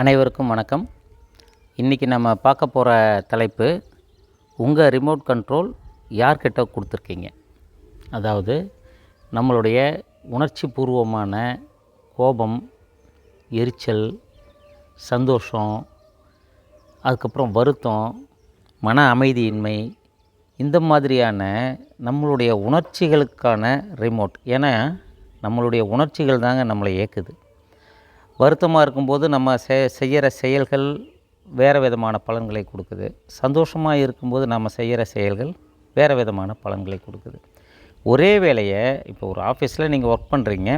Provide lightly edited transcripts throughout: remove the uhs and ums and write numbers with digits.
அனைவருக்கும் வணக்கம். இன்றைக்கி நம்ம பார்க்க போகிற தலைப்பு, உங்கள் ரிமோட் கண்ட்ரோல் யார்கிட்ட கொடுத்துருக்கீங்க. அதாவது நம்மளுடைய உணர்ச்சி பூர்வமான கோபம், எரிச்சல், சந்தோஷம், அதுக்கப்புறம் வருத்தம், மன அமைதியின்மை, இந்த மாதிரியான நம்மளுடைய உணர்ச்சிகளுக்கான ரிமோட். ஏன்னா நம்மளுடைய உணர்ச்சிகள் தாங்க நம்மளை இயக்குது. வருத்தமாக இருக்கும்போது நம்ம செய்கிற செயல்கள் வேறு விதமான பலன்களை கொடுக்குது. சந்தோஷமாக இருக்கும்போது நம்ம செய்கிற செயல்கள் வேறு விதமான பலன்களை கொடுக்குது. ஒரே வேலையை இப்போ ஒரு ஆஃபீஸில் நீங்கள் ஒர்க் பண்ணுறீங்க.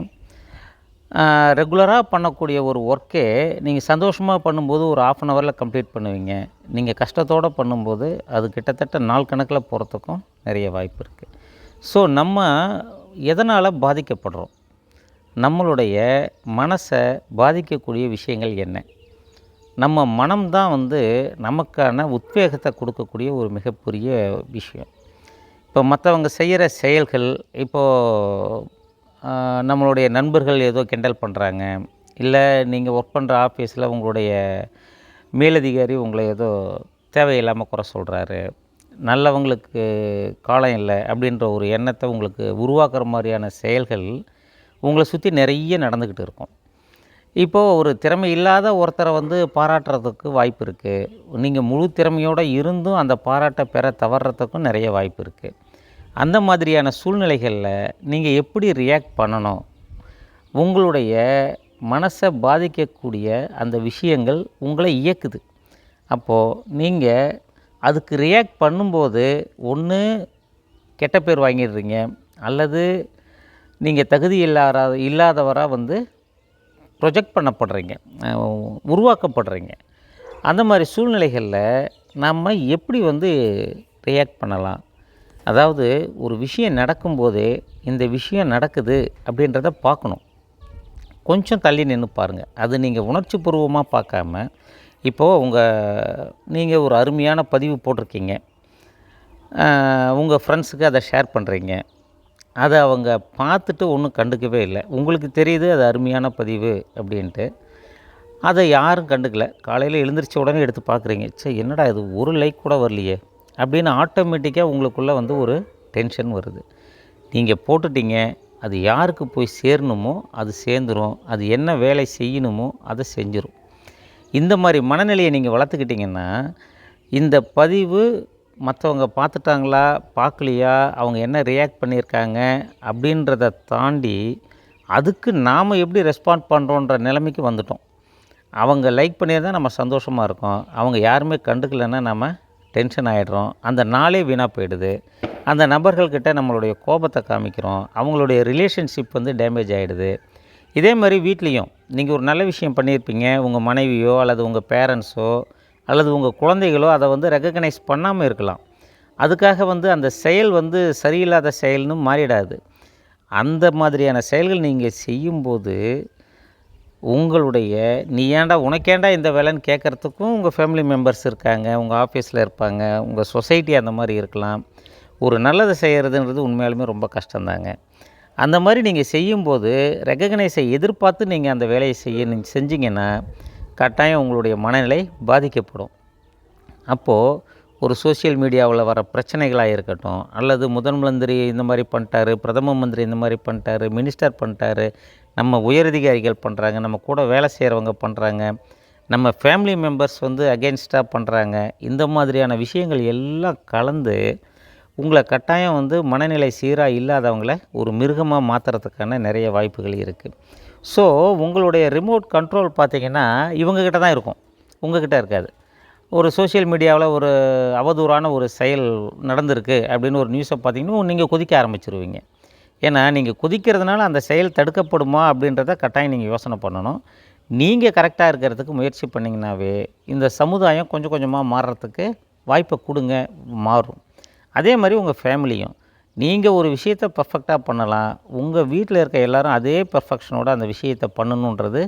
ரெகுலராக பண்ணக்கூடிய ஒரு ஒர்க்கே நீங்கள் சந்தோஷமாக பண்ணும்போது ஒரு 1/2 ஹவரில் கம்ப்ளீட் பண்ணுவீங்க. நீங்கள் கஷ்டத்தோடு பண்ணும்போது அது கிட்டத்தட்ட நாள் கணக்கில் போகிறதுக்கும் நிறைய வாய்ப்பு இருக்குது. ஸோ நம்ம எதனால் பாதிக்கப்படுறோம், நம்மளுடைய மனசை பாதிக்கக்கூடிய விஷயங்கள் என்ன? நம்ம மனம்தான் நமக்கான உத்வேகத்தை கொடுக்கக்கூடிய ஒரு மிகப்பெரிய விஷயம். இப்போ மற்றவங்க செய்கிற செயல்கள், இப்போது நம்மளுடைய நண்பர்கள் ஏதோ கிண்டல் பண்ணுறாங்க, இல்லை நீங்கள் ஒர்க் பண்ணுற ஆஃபீஸில் உங்களுடைய மேலதிகாரி உங்களை ஏதோ தேவையில்லாமல் குறை சொல்கிறாரு, நல்லவங்களுக்கு காலம் இல்லை அப்படின்ற ஒரு எண்ணத்தை உங்களுக்கு உருவாக்குற மாதிரியான செயல்கள் உங்களை சுற்றி நிறைய நடந்துக்கிட்டு இருக்கும். இப்போது ஒரு திறமை இல்லாத ஒருத்தரை பாராட்டுறதுக்கு வாய்ப்பு இருக்குது. நீங்கள் முழு திறமையோடு இருந்தும் அந்த பாராட்டை பெற தவறுறதுக்கும் நிறைய வாய்ப்பு இருக்குது. அந்த மாதிரியான சூழ்நிலைகளில் நீங்கள் எப்படி ரியாக்ட் பண்ணணும்? உங்களுடைய மனசை பாதிக்கக்கூடிய அந்த விஷயங்கள் உங்களை இயக்குது. அப்போது நீங்கள் அதுக்கு ரியாக்ட் பண்ணும்போது ஒன்று கெட்ட பேர் வாங்கிடுறீங்க, அல்லது நீங்கள் தகுதி இல்லாதவராக ப்ரொஜெக்ட் பண்ணப்படுறீங்க, உருவாக்கப்படுறீங்க. அந்த மாதிரி சூழ்நிலைகளில் நம்ம எப்படி ரியாக்ட் பண்ணலாம்? அதாவது ஒரு விஷயம் நடக்கும்போதே இந்த விஷயம் நடக்குது அப்படின்றத பார்க்கணும். கொஞ்சம் தள்ளி நின்று பாருங்கள். அது நீங்கள் உணர்ச்சி பூர்வமாக பார்க்காம, இப்போது நீங்கள் ஒரு அருமையான பதிவு போட்டிருக்கீங்க, உங்கள் ஃப்ரெண்ட்ஸுக்கு அதை ஷேர் பண்ணுறீங்க. அதை அவங்க பார்த்துட்டு ஒன்றும் கண்டுக்கவே இல்லை. உங்களுக்கு தெரியுது அது அருமையான பதிவு அப்படின்ட்டு. அதை யாரும் கண்டுக்கல. காலையில் எழுந்திரிச்ச உடனே எடுத்து பார்க்குறீங்க, என்னடா இது ஒரு லைக் கூட வரலையே அப்படின்னு ஆட்டோமேட்டிக்காக உங்களுக்குள்ளே ஒரு டென்ஷன் வருது. நீங்கள் போட்டுட்டீங்க, அது யாருக்கு போய் சேரணுமோ அது சேர்ந்துடும், அது என்ன வேலை செய்யணுமோ அதை செஞ்சிடும். இந்த மாதிரி மனநிலையை நீங்கள் வளர்த்துக்கிட்டிங்கன்னா, இந்த பதிவு மற்றவங்க பார்த்துட்டாங்களா பார்க்கலையா, அவங்க என்ன ரியாக்ட் பண்ணியிருக்காங்க அப்படின்றத தாண்டி அதுக்கு நாம் எப்படி ரெஸ்பாண்ட் பண்ணுறோன்ற நிலைமைக்கு வந்துட்டோம். அவங்க லைக் பண்ணியிருந்தால் நம்ம சந்தோஷமாக இருக்கோம், அவங்க யாருமே கண்டுக்கலைன்னா நம்ம டென்ஷன் ஆகிடுறோம். அந்த நாளே வீணாக போயிடுது. அந்த நபர்கள்கிட்ட நம்மளுடைய கோபத்தை காமிக்கிறோம், அவங்களுடைய ரிலேஷன்ஷிப் டேமேஜ் ஆகிடுது. இதே மாதிரி வீட்லேயும் நீங்கள் ஒரு நல்ல விஷயம் பண்ணியிருப்பீங்க, உங்கள் மனைவியோ அல்லது உங்கள் பேரண்ட்ஸோ அல்லது உங்கள் குழந்தைகளோ அதை ரெகக்னைஸ் பண்ணாமல் இருக்கலாம். அதுக்காக அந்த செயல் சரியில்லாத செயல்னு மாறிடாது. அந்த மாதிரியான செயல்கள் நீங்கள் செய்யும்போது உங்களுடைய நீ ஏன்டா உனக்கேண்டா இந்த வேலைன்னு கேட்குறதுக்கும் உங்கள் ஃபேமிலி மெம்பர்ஸ் இருக்காங்க, உங்கள் ஆஃபீஸில் இருப்பாங்க, உங்கள் சொசைட்டி அந்த மாதிரி இருக்கலாம். ஒரு நல்லதை செய்கிறதுன்றது உண்மையாலுமே ரொம்ப கஷ்டந்தாங்க. அந்த மாதிரி நீங்கள் செய்யும்போது ரெகக்னைஸை எதிர்பார்த்து நீங்கள் அந்த வேலையை நீங்கள் செஞ்சிங்கன்னா கட்டாயம் உங்களுடைய மனநிலை பாதிக்கப்படும். அப்போது ஒரு சோஷியல் மீடியாவில் வர பிரச்சனைகளாக இருக்கட்டும், அல்லது முதன் மந்திரி இந்த மாதிரி பண்ணிட்டாரு, பிரதம மந்திரி இந்த மாதிரி பண்ணிட்டாரு, மினிஸ்டர் பண்ணிட்டாரு, நம்ம உயரதிகாரிகள் பண்ணுறாங்க, நம்ம கூட வேலை செய்கிறவங்க பண்ணுறாங்க, நம்ம ஃபேமிலி மெம்பர்ஸ் அகெயின்ஸ்டாக பண்ணுறாங்க, இந்த மாதிரியான விஷயங்கள் எல்லாம் கலந்து உங்களை கட்டாயம் மனநிலை சீராக இல்லாதவங்கள ஒரு மிருகமாக மாற்றுறதுக்கான நிறைய வாய்ப்புகள் இருக்குது. ஸோ உங்களுடைய ரிமோட் கண்ட்ரோல் பார்த்திங்கன்னா இவங்கக்கிட்ட தான் இருக்கும், உங்கள்கிட்ட இருக்காது. ஒரு சோஷியல் மீடியாவில் ஒரு அவதூறான ஒரு செயல் நடந்திருக்கு அப்படின்னு ஒரு நியூஸை பார்த்திங்கன்னா நீங்கள் கொதிக்க ஆரம்பிச்சிருவீங்க. ஏன்னா நீங்கள் கொதிக்கிறதுனால அந்த செயல் தடுக்கப்படுமா அப்படின்றத கட்டாயம் நீங்கள் யோசனை பண்ணணும். நீங்கள் கரெக்டாக இருக்கிறதுக்கு முயற்சி பண்ணிங்கனாவே இந்த சமுதாயம் கொஞ்சம் கொஞ்சமாக மாறுறதுக்கு வாய்ப்பை கொடுங்க, மாறும். அதே மாதிரி உங்கள் ஃபேமிலியும் நீங்கள் ஒரு விஷயத்தை பர்ஃபெக்டாக பண்ணலாம், உங்கள் வீட்டில் இருக்க எல்லோரும் அதே பர்ஃபெக்ஷனோடு அந்த விஷயத்தை பண்ணணுன்றது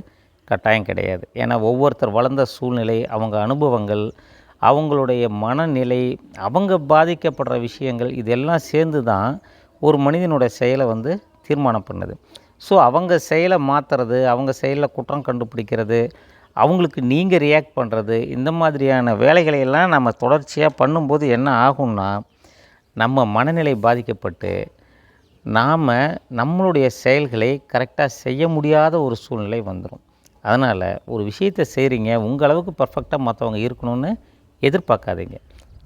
கட்டாயம் கிடையாது. ஏன்னா ஒவ்வொருத்தர் வளர்ந்த சூழ்நிலை, அவங்க அனுபவங்கள், அவங்களுடைய மனநிலை, அவங்க பாதிக்கப்படுற விஷயங்கள், இதெல்லாம் சேர்ந்து தான் ஒரு மனிதனுடைய செயலை தீர்மானம் பண்ணுது. ஸோ அவங்க செயலை மாற்றுறது, அவங்க செயலில் குற்றம் கண்டுபிடிக்கிறது, அவங்களுக்கு நீங்கள் ரியாக்ட் பண்ணுறது, இந்த மாதிரியான வேலைகளை எல்லாம் நம்ம தொடர்ச்சியாக பண்ணும்போது என்ன ஆகும்னா, நம்ம மனநிலை பாதிக்கப்பட்டு நாம் நம்மளுடைய செயல்களை கரெக்டாக செய்ய முடியாத ஒரு சூழ்நிலை வந்துடும். அதனால் ஒரு விஷயத்தை செய்கிறீங்க, உங்கள் அளவுக்கு பர்ஃபெக்டாக மற்றவங்க இருக்கணும்னு எதிர்பார்க்காதீங்க.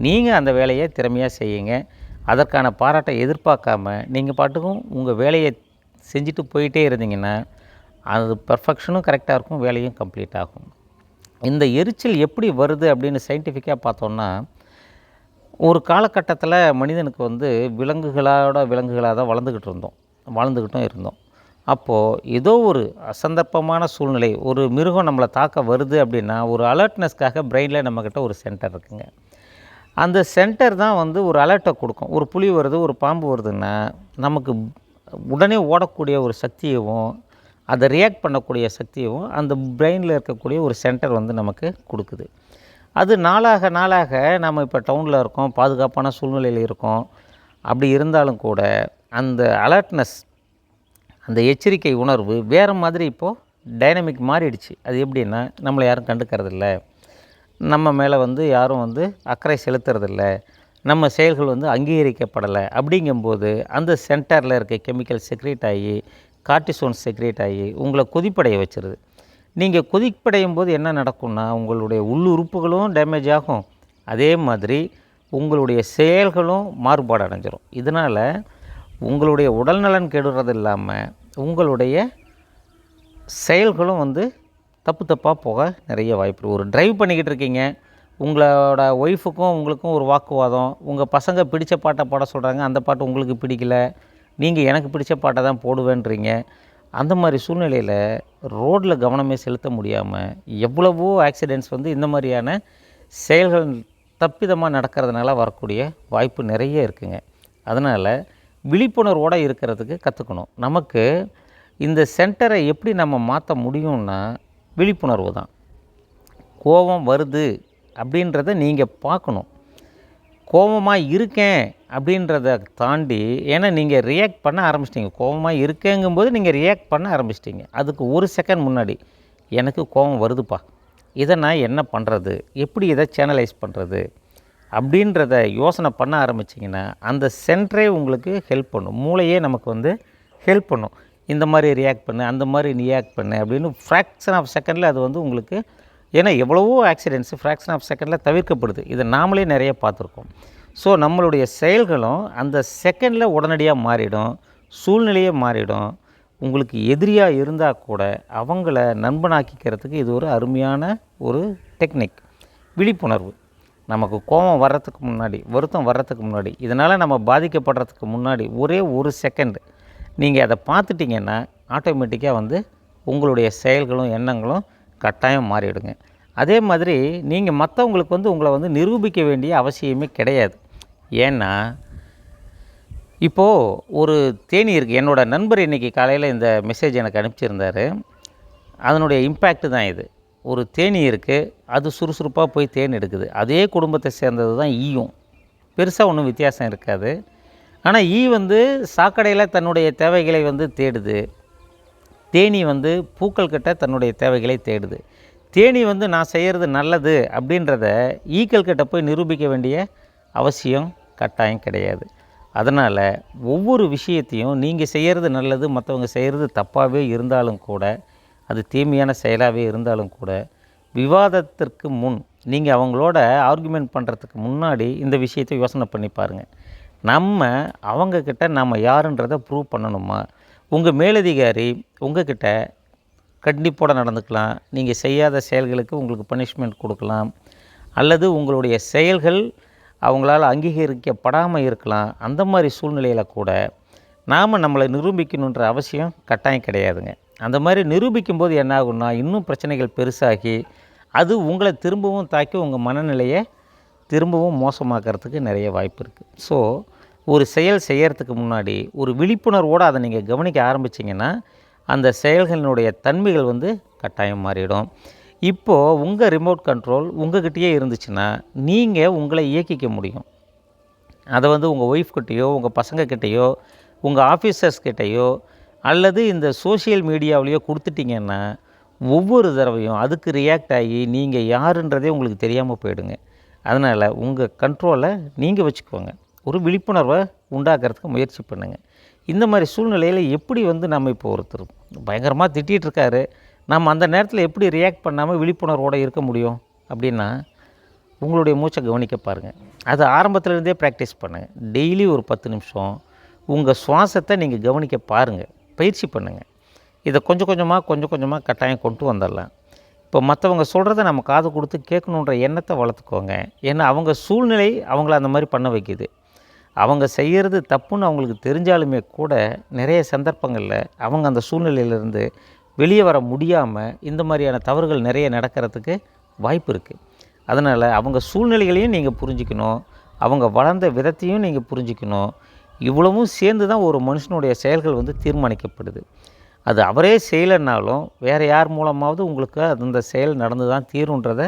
நீங்கள் அந்த வேலையை திறமையாக செய்யுங்க. அதற்கான பாராட்டை எதிர்பார்க்காம நீங்கள் பாட்டுக்கும் உங்கள் வேலையை செஞ்சுட்டு போயிட்டே இருந்தீங்கன்னா, அது பெர்ஃபெக்ஷனும் கரெக்டாக இருக்கும், வேலையும் கம்ப்ளீட் ஆகும். இந்த எரிச்சல் எப்படி வருது அப்படின்னு சயின்டிஃபிக்காக பார்த்தோன்னா, ஒரு காலகட்டத்தில் மனிதனுக்கு விலங்குகளாக தான் வாழ்ந்துக்கிட்டும் இருந்தோம். அப்போது ஏதோ ஒரு அசந்தர்ப்பமான சூழ்நிலை, ஒரு மிருகம் நம்மளை தாக்க வருது அப்படின்னா, ஒரு அலர்ட்னஸ்க்காக பிரெயினில் நம்மக்கிட்ட ஒரு சென்டர் இருக்குங்க. அந்த சென்டர் தான் ஒரு அலர்ட்டை கொடுக்கும். ஒரு புலி வருது, ஒரு பாம்பு வருதுன்னா, நமக்கு உடனே ஓடக்கூடிய ஒரு சக்தியவும், அதை ரியாக்ட் பண்ணக்கூடிய சக்தியவும் அந்த பிரெயினில் இருக்கக்கூடிய ஒரு சென்டர் நமக்கு கொடுக்குது. அது நாளாக நாளாக நம்ம இப்போ டவுனில் இருக்கோம், பாதுகாப்பான சூழ்நிலையில் இருக்கோம். அப்படி இருந்தாலும் கூட அந்த அலர்ட்னஸ், அந்த எச்சரிக்கை உணர்வு வேறு மாதிரி இப்போது டைனமிக் மாறிடுச்சு. அது எப்படின்னா, நம்மளை யாரும் கண்டுக்கிறதில்ல, நம்ம மேலே யாரும் அக்கறை செலுத்துறதில்ல, நம்ம செயல்கள் அங்கீகரிக்கப்படலை. அப்படிங்கும்போது அந்த சென்டரில் இருக்க கெமிக்கல் செக்ரேட் ஆகி, கார்டிசோன் செக்ரேட் ஆகி உங்களை கொதிப்படைய வச்சிருது. நீங்கள் கொதிப்படையும் போது என்ன நடக்கும்னா, உங்களுடைய உள்ளுறுப்புகளும் டேமேஜ் ஆகும், அதே மாதிரி உங்களுடைய செயல்களும் மாறுபாடு அடைஞ்சிரும். இதனால் உங்களுடைய உடல்நலன் கெடுறது இல்லாமல் உங்களுடைய செயல்களும் தப்பாக போக நிறைய வாய்ப்பு. ஒரு டிரைவ் பண்ணிக்கிட்டு இருக்கீங்க, உங்களோட ஒய்ஃபுக்கும் உங்களுக்கும் ஒரு வாக்குவாதம், உங்கள் பசங்க பிடிச்ச பாட்டை பாட சொல்கிறாங்க, அந்த பாட்டு உங்களுக்கு பிடிக்கல, நீங்கள் எனக்கு பிடிச்ச பாட்டை தான் போடுவேன்றீங்க. அந்த மாதிரி சூழ்நிலையில் ரோட்டில் கவனமே செலுத்த முடியாமல் எவ்வளவோ ஆக்சிடெண்ட்ஸ் இந்த மாதிரியான செயல்கள் தப்பிதமாக நடக்கிறதுனால வரக்கூடிய வாய்ப்பு நிறைய இருக்குங்க. அதனால் விழிப்புணர்வோடு இருக்கிறதுக்கு கற்றுக்கணும். நமக்கு இந்த சென்டரை எப்படி நம்ம மாற்ற முடியும்னா, விழிப்புணர்வு தான். கோபம் வருது அப்படின்றத நீங்கள் பார்க்கணும். கோபமாக இருக்கேன் அப்படின்றத தாண்டி, ஏன்னா நீங்கள் ரியாக்ட் பண்ண ஆரம்பிச்சிட்டிங்க. கோபமாக இருக்கேங்கும்போது நீங்கள் ரியாக்ட் பண்ண ஆரம்பிச்சிட்டிங்க. அதுக்கு ஒரு செகண்ட் முன்னாடி எனக்கு கோபம் வருதுப்பா, இதை நான் என்ன பண்ணுறது, எப்படி இதை சேனலைஸ் பண்ணுறது அப்படின்றத யோசனை பண்ண ஆரம்பிச்சிங்கன்னா, அந்த சென்டரே உங்களுக்கு ஹெல்ப் பண்ணும். மூளையே நமக்கு ஹெல்ப் பண்ணும். இந்த மாதிரி ரியாக்ட் பண்ணு, அந்த மாதிரி ரியாக்ட் பண்ணு அப்படின்னு ஃப்ராக்ஷன் ஆஃப் செகண்டில் அது உங்களுக்கு, ஏன்னா எவ்வளவோ ஆக்சிடெண்ட்ஸு ஃப்ராக்ஷன் ஆஃப் செகண்டில் தவிர்க்கப்படுது. இதை நாமளே நிறைய பார்த்துருக்கோம். ஸோ நம்மளுடைய செயல்களும் அந்த செகண்டில் உடனடியாக மாறிடும், சூழ்நிலையே மாறிடும். உங்களுக்கு எதிரியாக இருந்தால் கூட அவங்கள நண்பனாக்கிக்கிறதுக்கு இது ஒரு அருமையான ஒரு டெக்னிக். விழிப்புணர்வு. நமக்கு கோபம் வர்றதுக்கு முன்னாடி, வருத்தம் வர்றதுக்கு முன்னாடி, இதனால் நம்ம பாதிக்கப்படுறதுக்கு முன்னாடி ஒரே ஒரு செகண்ட் நீங்கள் அதை பார்த்துட்டிங்கன்னா, ஆட்டோமேட்டிக்காக உங்களுடைய செயல்களும் எண்ணங்களும் கட்டாயம் மாறிடுங்க. அதே மாதிரி நீங்கள் மற்றவங்களுக்கு உங்களை நிரூபிக்க வேண்டிய அவசியமே கிடையாது. ஏன்னா இப்போது ஒரு தேனீ இருக்குது. என்னோடய நண்பர் இன்றைக்கி காலையில் இந்த மெசேஜ் எனக்கு அனுப்பிச்சிருந்தார். அதனுடைய இம்பேக்ட் தான் இது. ஒரு தேனீ இருக்குது, அது சுறுசுறுப்பாக போய் தேன் எடுக்குது. அதே குடும்பத்தை சேர்ந்தது தான் ஈயும். பெருசாக ஒன்றும் வித்தியாசம் இருக்காது. ஆனால் ஈ சாக்கடையில் தன்னுடைய தேவைகளை தேடுது. தேனீ பூக்கள் கிட்ட தன்னுடைய தேவைகளை தேடுது. தேனீ நான் செய்கிறது நல்லது அப்படின்றத ஈக்கள் கிட்ட போய் நிரூபிக்க வேண்டிய அவசியம் கட்டாயம் கிடையாது. அதனால் ஒவ்வொரு விஷயத்தையும் நீங்கள் செய்கிறது நல்லது, மற்றவங்க செய்கிறது தப்பாகவே இருந்தாலும் கூட, அது தீமையான செயலாகவே இருந்தாலும் கூட, விவாதத்திற்கு முன் நீங்கள் அவங்களோட ஆர்குமெண்ட் பண்ணுறதுக்கு முன்னாடி இந்த விஷயத்தை யோசனை பண்ணி பாருங்கள். நம்ம அவங்கக்கிட்ட நம்ம யாருன்றதை ப்ரூவ் பண்ணணுமா? உங்கள் மேலதிகாரி உங்கள்கிட்ட கண்டிப்போடு நடந்துக்கலாம், நீங்கள் செய்யாத செயல்களுக்கு உங்களுக்கு பனிஷ்மெண்ட் கொடுக்கலாம், அல்லது உங்களுடைய செயல்கள் அவங்களால் அங்கீகரிக்கப்படாமல் இருக்கலாம். அந்த மாதிரி சூழ்நிலையில் கூட நாம் நம்மளை நிரூபிக்கணுன்ற அவசியம் கட்டாயம் கிடையாதுங்க. அந்த மாதிரி நிரூபிக்கும்போது என்ன ஆகும்னா, இன்னும் பிரச்சனைகள் பெருசாகி அது உங்களை திரும்பவும் தாக்கி உங்கள் மனநிலையை திரும்பவும் மோசமாக்கிறதுக்கு நிறைய வாய்ப்பு இருக்குது. ஸோ ஒரு செயல் செய்கிறதுக்கு முன்னாடி ஒரு விழிப்புணர்வோடு அதை நீங்கள் கவனிக்க ஆரம்பிச்சிங்கன்னா, அந்த செயல்களினுடைய தன்மைகள் கட்டாயம் மாறிடும். இப்போது உங்கள் ரிமோட் கண்ட்ரோல் உங்கள்கிட்டயே இருந்துச்சுன்னா, நீங்கள் உங்களை இயக்கிக்க முடியும். அதை உங்கள் ஒய்ஃப்கிட்டையோ, உங்கள் பசங்கக்கிட்டேயோ, உங்கள் ஆஃபீஸர்ஸ்கிட்டையோ அல்லது இந்த சோஷியல் மீடியாவிலையோ கொடுத்துட்டிங்கன்னா, ஒவ்வொரு தடவையும் அதுக்கு ரியாக்ட் ஆகி நீங்கள் யாருன்றதே உங்களுக்கு தெரியாமல் போயிடுங்க. அதனால் உங்கள் கண்ட்ரோலை நீங்கள் வச்சுக்கோங்க. ஒரு விழிப்புணர்வை உண்டாக்குறதுக்கு முயற்சி பண்ணுங்கள். இந்த மாதிரி சூழ்நிலையில் எப்படி நம்ம இப்போ ஒருத்தர் பயங்கரமாக திட்டிகிட்டு இருக்காரு, நம்ம அந்த நேரத்தில் எப்படி ரியாக்ட் பண்ணாமல் விழிப்புணர்வோடு இருக்க முடியும் அப்படின்னா, உங்களுடைய மூச்சை கவனிக்க பாருங்கள். அது ஆரம்பத்துலேருந்தே ப்ராக்டிஸ் பண்ணுங்கள். டெய்லி ஒரு 10 நிமிஷம் உங்கள் சுவாசத்தை நீங்கள் கவனிக்க பாருங்கள், பயிற்சி பண்ணுங்கள். இதை கொஞ்சம் கொஞ்சமாக கட்டாயம் கொண்டு வந்துடலாம். இப்போ மற்றவங்க சொல்கிறத நம்ம காது கொடுத்து கேட்கணுன்ற எண்ணத்தை வளர்த்துக்கோங்க. ஏன்னா அவங்க சூழ்நிலை அவங்கள அந்த மாதிரி பண்ண வைக்கிது. அவங்க செய்கிறது தப்புன்னு அவங்களுக்கு தெரிஞ்சாலுமே கூட நிறைய சந்தர்ப்பங்களில் அவங்க அந்த சூழ்நிலையிலேருந்து வெளியே வர முடியாமல் இந்த மாதிரியான தவறுகள் நிறைய நடக்கிறதுக்கு வாய்ப்பு இருக்குது. அதனால் அவங்க சூழ்நிலைகளையும் நீங்கள் புரிஞ்சுக்கணும், அவங்க வளர்ந்த விதத்தையும் நீங்கள் புரிஞ்சுக்கணும். இவ்வளவும் சேர்ந்து தான் ஒரு மனுஷனுடைய செயல்கள் தீர்மானிக்கப்படுது. அது அவரே செய்யலைன்னாலும் வேறு யார் மூலமாவது உங்களுக்கு அந்த செயல் நடந்து தான் தீருன்றதை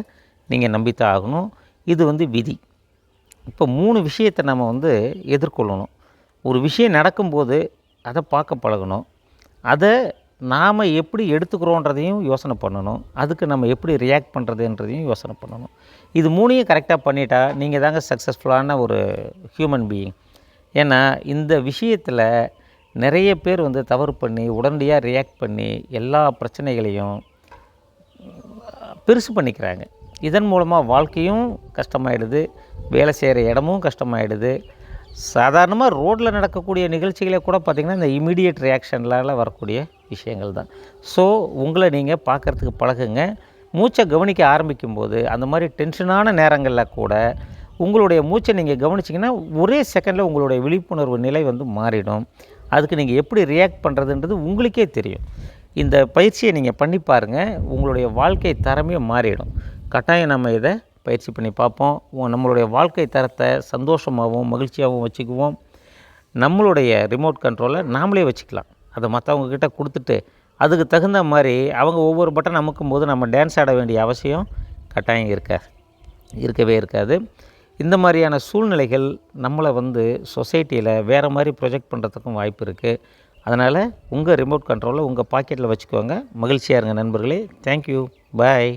நீங்கள் நம்பித்தான் ஆகணும். இது விதி. இப்போ 3 விஷயத்தை நம்ம எதிர்கொள்ளணும். ஒரு விஷயம் நடக்கும்போது அதை பார்க்க பழகணும். அதை நாம் எப்படி எடுத்துக்கிறோன்றதையும் யோசனை பண்ணணும். அதுக்கு நம்ம எப்படி ரியாக்ட் பண்ணுறதுன்றதையும் யோசனை பண்ணணும். இது 3யும் கரெக்டாக பண்ணிட்டா நீங்கள் தாங்க சக்ஸஸ்ஃபுல்லான ஒரு ஹியூமன் பீயிங். ஏன்னா இந்த விஷயத்தில் நிறைய பேர் தவறு பண்ணி உடனடியாக ரியாக்ட் பண்ணி எல்லா பிரச்சனைகளையும் பெருசு பண்ணிக்கிறாங்க. இதன் மூலமாக வாழ்க்கையும் கஷ்டமாயிடுது, வேலை செய்கிற இடமும் கஷ்டமாயிடுது. சாதாரணமாக ரோட்டில் நடக்கக்கூடிய நிகழ்ச்சிகளை கூட பார்த்திங்கன்னா இந்த இமீடியட் ரியாக்ஷன்லால் வரக்கூடிய விஷயங்கள் தான். ஸோ உங்களை நீங்கள் பார்க்குறதுக்கு பழகுங்க. மூச்சை கவனிக்க ஆரம்பிக்கும்போது அந்த மாதிரி டென்ஷனான நேரங்களில் கூட உங்களுடைய மூச்சை நீங்கள் கவனிச்சிங்கன்னா ஒரே செகண்டில் உங்களுடைய விழிப்புணர்வு நிலை மாறிடும். அதுக்கு நீங்கள் எப்படி ரியாக்ட் பண்ணுறதுன்றது உங்களுக்கே தெரியும். இந்த பயிற்சியை நீங்கள் பண்ணி பாருங்கள், உங்களுடைய வாழ்க்கை தரமே மாறிடும். கட்டாயம் நம்ம இதை பயிற்சி பண்ணி பார்ப்போம். நம்மளுடைய வாழ்க்கை தரத்தை சந்தோஷமாகவும் மகிழ்ச்சியாகவும் வச்சுக்குவோம். நம்மளுடைய ரிமோட் கண்ட்ரோலை நாமளே வச்சுக்கலாம். அதை மற்றவங்கக்கிட்ட கொடுத்துட்டு அதுக்கு தகுந்த மாதிரி அவங்க ஒவ்வொரு பட்டன் அமுக்கும்போது நம்ம டான்ஸ் ஆட வேண்டிய அவசியம் கட்டாயம் இருக்கவே இருக்காது. இந்த மாதிரியான சூழ்நிலைகள் நம்மளை சொசைட்டியில் வேறு மாதிரி ப்ரொஜெக்ட் பண்ணுறதுக்கும் வாய்ப்பு இருக்குது. அதனால் உங்கள் ரிமோட் கண்ட்ரோலை உங்கள் பாக்கெட்டில் வச்சுக்கோங்க. மகிழ்ச்சியாக இருங்க நண்பர்களே. தேங்க்யூ. பாய்.